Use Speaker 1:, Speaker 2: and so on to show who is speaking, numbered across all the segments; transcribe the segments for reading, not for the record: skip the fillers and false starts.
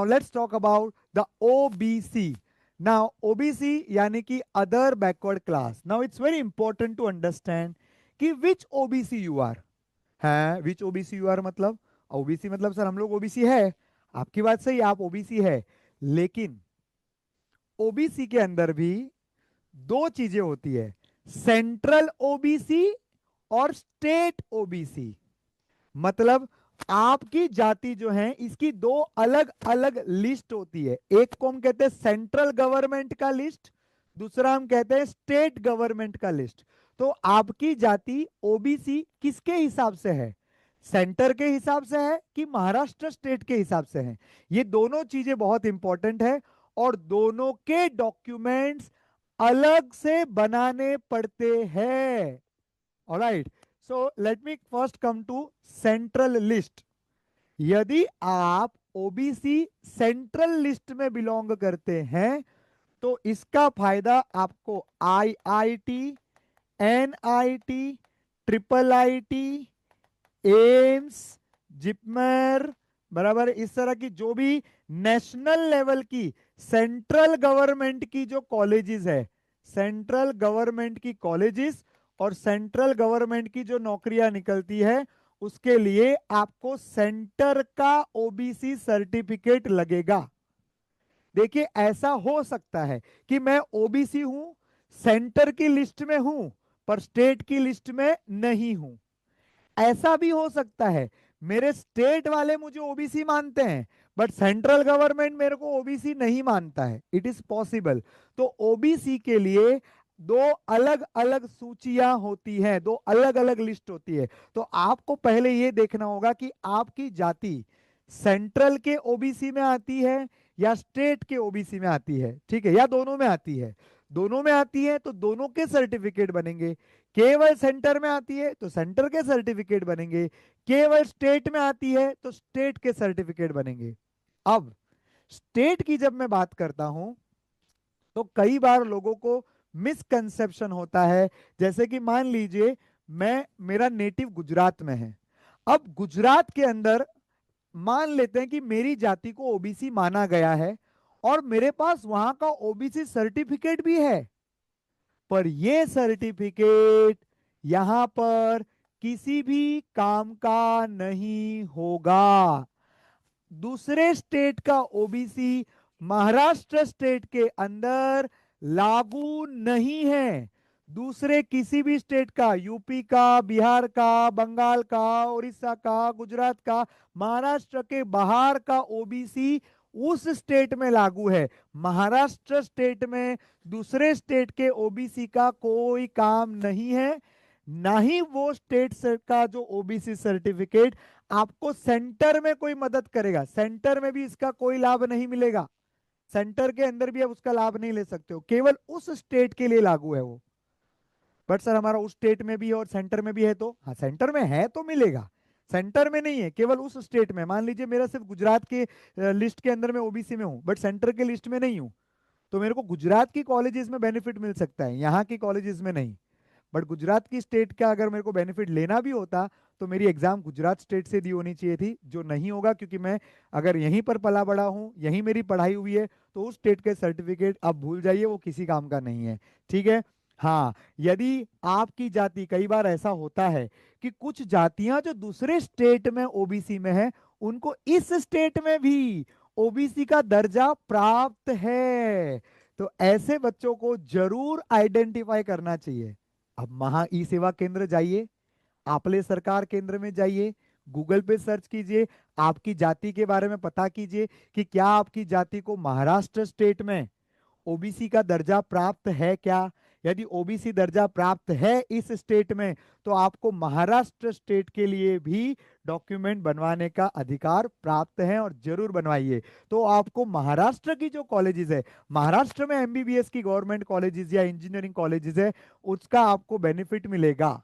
Speaker 1: Now let's talk about the OBC. Now OBC यानी कि other backward class. Now it's very important to understand कि which OBC you are. है which OBC you are मतलब OBC मतलब sir हम लोग OBC है. आपकी बात सही, आप OBC है, लेकिन OBC के अंदर भी दो चीजें होती है, सेंट्रल OBC और स्टेट OBC. मतलब आपकी जाति जो है इसकी दो अलग अलग लिस्ट होती है. एक को हम कहते हैं सेंट्रल गवर्नमेंट का लिस्ट, दूसरा हम कहते हैं स्टेट गवर्नमेंट का लिस्ट. तो आपकी जाति ओबीसी किसके हिसाब से है, सेंटर के हिसाब से है कि महाराष्ट्र स्टेट के हिसाब से है. ये दोनों चीजें बहुत इंपॉर्टेंट है और दोनों के डॉक्यूमेंट्स अलग से बनाने पड़ते हैं. Alright, so let me first come to central list. यदि आप ओबीसी सेंट्रल लिस्ट में बिलोंग करते हैं तो इसका फायदा आपको IIT, NIT, triple IT, AIIMS, JIPMER, बराबर इस तरह की जो भी नेशनल लेवल की सेंट्रल गवर्नमेंट की जो कॉलेजेस है, सेंट्रल गवर्नमेंट की कॉलेजेस और सेंट्रल गवर्नमेंट की जो नौकरियां निकलती है उसके लिए आपको सेंटर का ओबीसी सर्टिफिकेट लगेगा. देखिए ऐसा हो सकता है कि मैं ओबीसी हूं, सेंटर की लिस्ट में हूं, पर स्टेट की लिस्ट में नहीं हूं. ऐसा भी हो सकता है मेरे स्टेट वाले मुझे ओबीसी मानते हैं बट सेंट्रल गवर्नमेंट मेरे को ओबीसी नहीं मानता है. It is possible. तो ओबीसी के लिए दो अलग अलग सूचियां होती हैं, दो अलग अलग लिस्ट होती है. तो आपको पहले यह देखना होगा कि आपकी जाति सेंट्रल के ओबीसी में आती है या स्टेट के ओबीसी में आती है. ठीक है, या दोनों में आती है. दोनों में आती है तो दोनों के सर्टिफिकेट बनेंगे. केवल सेंटर में आती है तो सेंटर के सर्टिफिकेट बनेंगे. केवल स्टेट में आती है तो स्टेट के सर्टिफिकेट बनेंगे. अब स्टेट की जब मैं बात करता हूं तो कई बार लोगों को मिसकंसेप्शन होता है. जैसे कि मान लीजिए मेरा नेटिव गुजरात में है. अब गुजरात के अंदर मान लेते हैं कि मेरी जाति को ओबीसी माना गया है और मेरे पास वहां का ओबीसी सर्टिफिकेट भी है, पर यह सर्टिफिकेट यहां पर किसी भी काम का नहीं होगा. दूसरे स्टेट का ओबीसी महाराष्ट्र स्टेट के अंदर लागू नहीं है. दूसरे किसी भी स्टेट का, यूपी का, बिहार का, बंगाल का, उड़ीसा का, गुजरात का, महाराष्ट्र के बाहर का ओबीसी उस स्टेट में लागू है. महाराष्ट्र स्टेट में दूसरे स्टेट के ओबीसी का कोई काम नहीं है. ना ही वो स्टेट का जो ओबीसी सर्टिफिकेट आपको सेंटर में कोई मदद करेगा. सेंटर में भी इसका कोई लाभ नहीं मिलेगा. सेंटर के अंदर भी आप उसका लाभ नहीं ले सकते हो. केवल उस स्टेट के लिए लागू है वो. बट सर हमारा उस स्टेट में भी है और सेंटर में भी है, तो हाँ सेंटर में है तो मिलेगा, सेंटर में नहीं है, केवल उस स्टेट में. मान लीजिए मेरा सिर्फ गुजरात के लिस्ट के अंदर मैं ओबीसी में हूँ बट सेंटर के लिस्ट में नहीं हूँ, तो मेरे को गुजरात की कॉलेजेस में बेनिफिट मिल सकता है, यहाँ की कॉलेजेस में नहीं. बट गुजरात की स्टेट का अगर मेरे को बेनिफिट लेना भी होता तो मेरी एग्जाम गुजरात स्टेट से दी होनी चाहिए थी, जो नहीं होगा क्योंकि मैं अगर यहीं पर पला बड़ा हूँ, यहीं मेरी पढ़ाई हुई है, तो उस स्टेट के सर्टिफिकेट आप भूल जाइए, वो किसी काम का नहीं है. ठीक है. हाँ, यदि आपकी जाति, कई बार ऐसा होता है कि कुछ जातियां जो दूसरे स्टेट में ओबीसी में है उनको इस स्टेट में भी ओबीसी का दर्जा प्राप्त है, तो ऐसे बच्चों को जरूर आइडेंटिफाई करना चाहिए. अब महा ई सेवा केंद्र जाइए, आपले सरकार केंद्र में जाइए, गूगल पे सर्च कीजिए, आपकी जाति के बारे में पता कीजिए कि क्या आपकी जाति को महाराष्ट्र स्टेट में ओबीसी का दर्जा प्राप्त है क्या. यदि ओबीसी दर्जा प्राप्त है इस स्टेट में तो आपको महाराष्ट्र स्टेट के लिए भी डॉक्यूमेंट बनवाने का अधिकार प्राप्त है और जरूर बनवाइए. तो आपको महाराष्ट्र की जो कॉलेजेस है, महाराष्ट्र में एमबीबीएस की गवर्नमेंट कॉलेजेस या इंजीनियरिंग कॉलेजेस है, उसका आपको बेनिफिट मिलेगा.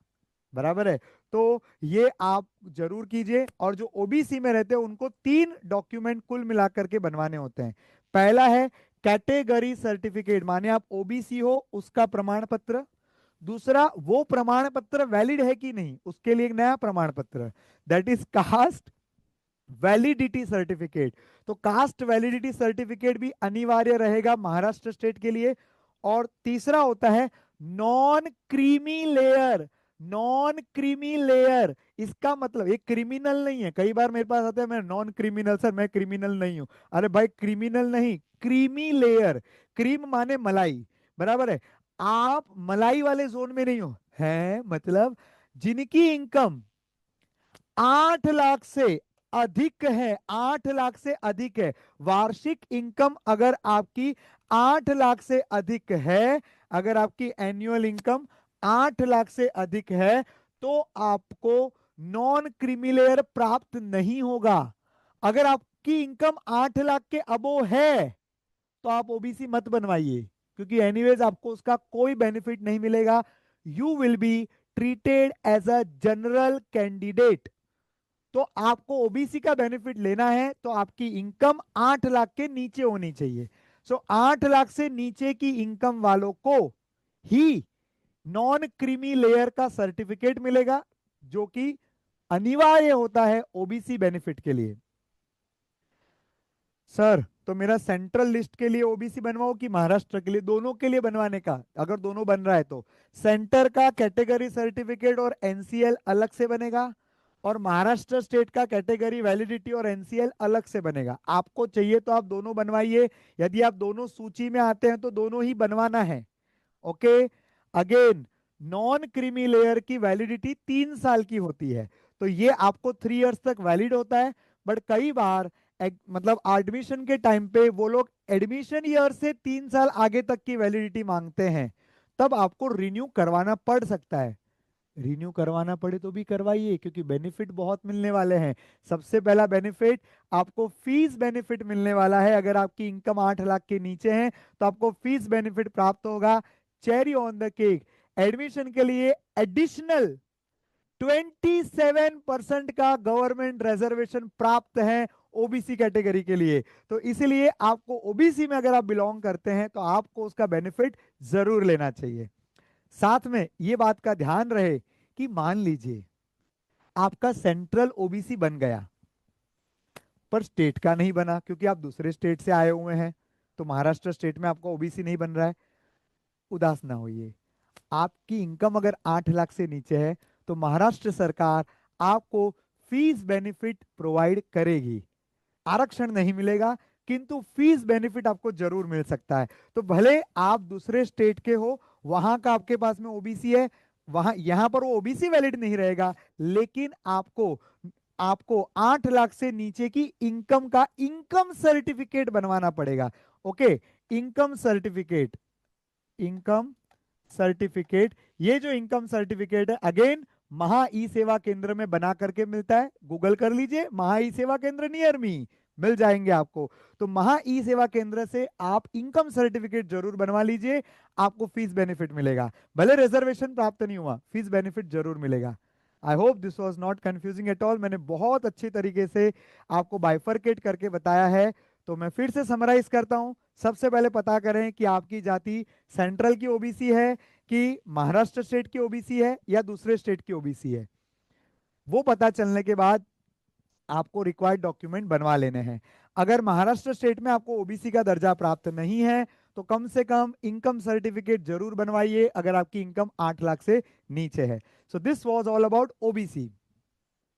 Speaker 1: बराबर है. तो ये आप जरूर कीजिए. और जो ओबीसी में रहते हैं उनको 3 डॉक्यूमेंट कुल मिलाकर के बनवाने होते हैं. पहला है कैटेगरी सर्टिफिकेट, माने आप ओबीसी हो उसका प्रमाण पत्र. दूसरा, वो प्रमाण पत्र वैलिड है कि नहीं उसके लिए एक नया प्रमाण पत्र, that is cast validity certificate. तो कास्ट वैलिडिटी सर्टिफिकेट भी अनिवार्य रहेगा महाराष्ट्र स्टेट के लिए। और तीसरा होता है non creamy layer. Non creamy layer, इसका मतलब ये क्रिमिनल नहीं है। कई बार मेरे पास आते हैं मैं नॉन क्रिमिनल सर, मैं क्रिमिनल नहीं हूं। अरे भाई क्रिमिनल नहीं, क्रीमी लेयर। क्रीम माने मलाई, बराबर है। आप मलाई वाले जोन में नहीं हो, है मतलब जिनकी इनकम 8 लाख से अधिक है, 8 लाख से अधिक है, वार्षिक इनकम अगर आपकी 8 लाख से अधिक है, अगर आपकी एनुअल इनकम 8 लाख से अधिक है, तो आपको नॉन क्रीमिलेयर प्राप्त नहीं होगा। अगर आपकी इनकम 8 लाख के अबो है तो आप ओबीसी मत बनवाइए, क्योंकि एनीवेज आपको उसका कोई बेनिफिट नहीं मिलेगा। You will be treated as a general candidate. तो आपको ओबीसी का बेनिफिट लेना है तो आपकी इनकम 8 लाख के नीचे होनी चाहिए। सो 8 लाख से नीचे की इनकम वालों को ही नॉन क्रीमी लेयर का सर्टिफिकेट मिलेगा, जो कि अनिवार्य होता है ओबीसी बेनिफिट के लिए। सर तो मेरा सेंट्रल लिस्ट के लिए ओबीसी बनवाओ कि महाराष्ट्र के लिए? दोनों के लिए बनवाने का, अगर दोनों बन रहा है तो सेंटर का कैटेगरी सर्टिफिकेट और एनसीएल अलग से बनेगा, और महाराष्ट्र स्टेट का कैटेगरी वैलिडिटी और एनसीएल अलग से बनेगा। आपको चाहिए तो आप दोनों बनवाइए, यदि आप दोनों सूची में आते हैं तो दोनों ही बनवाना है। Okay, again non creamy layer की वैलिडिटी 3 साल की होती है, तो ये आपको 3 इयर्स तक वैलिड होता है। बट कई बार मतलब एडमिशन के टाइम पे वो लोग एडमिशन ईयर से 3 साल आगे तक की वैलिडिटी मांगते हैं, तब आपको रिन्यू करवाना पड़ सकता है। रिन्यू करवाना पड़े तो भी करवाइए, क्योंकि बेनिफिट बहुत मिलने वाले हैं। सबसे पहला बेनिफिट, आपको फीस बेनिफिट मिलने वाला है। अगर आपकी इनकम 8 लाख के नीचे है तो आपको फीस बेनिफिट प्राप्त होगा। Cherry on the cake, admission के लिए एडिशनल 27% का गवर्नमेंट रिजर्वेशन प्राप्त है ओबीसी कैटेगरी के लिए। तो इसीलिए आपको ओबीसी में अगर आप बिलोंग करते हैं तो आपको उसका बेनिफिट जरूर लेना चाहिए। साथ में ये बात का ध्यान रहे कि मान लीजिए आपका सेंट्रल ओबीसी बन गया पर स्टेट का नहीं बना, क्योंकि आप दूसरे स्टेट से आए हुए हैं, तो महाराष्ट्र स्टेट में आपका ओबीसी नहीं बन रहा है। उदास ना होइए, आपकी इनकम अगर 8 लाख से नीचे है तो महाराष्ट्र सरकार आपको फीस बेनिफिट प्रोवाइड करेगी। आरक्षण नहीं मिलेगा, किंतु फीस बेनिफिट आपको जरूर मिल सकता है। तो भले आप दूसरे स्टेट के हो, वहां का आपके पास में ओबीसी है, वहां यहां पर वो ओबीसी वैलिड नहीं रहेगा, लेकिन आपको आपको 8 लाख से नीचे की इनकम का इनकम सर्टिफिकेट बनवाना पड़ेगा। Okay, income certificate, income certificate, ये जो इनकम सर्टिफिकेट है अगेन महा ई सेवा केंद्र में बना करके मिलता है। गूगल कर लीजिए महा ई सेवा केंद्र नियर मी, मिल जाएंगे आपको। तो महा ई सेवा केंद्र से आप इनकम सर्टिफिकेट जरूर बनवा लीजिए, आपको फीस बेनिफिट मिलेगा। भले रिजर्वेशन प्राप्त नहीं हुआ, फीस बेनिफिट जरूर मिलेगा। I hope this was not confusing at all. मैंने बहुत अच्छी तरीके से आपको बाइफरकेट करके बताया है। तो मैं फिर से समराइज करता हूं। सबसे पहले पता करें कि आपकी जाति सेंट्रल की ओबीसी है कि महाराष्ट्र स्टेट की ओबीसी है या दूसरे स्टेट की ओबीसी है। वो पता चलने के बाद आपको रिक्वायर्ड डॉक्यूमेंट बनवा लेने हैं। अगर महाराष्ट्र स्टेट में आपको ओबीसी का दर्जा प्राप्त नहीं है तो कम से कम इनकम सर्टिफिकेट जरूर बनवाइए, अगर आपकी इनकम 8 लाख से नीचे है। So this was all about OBC.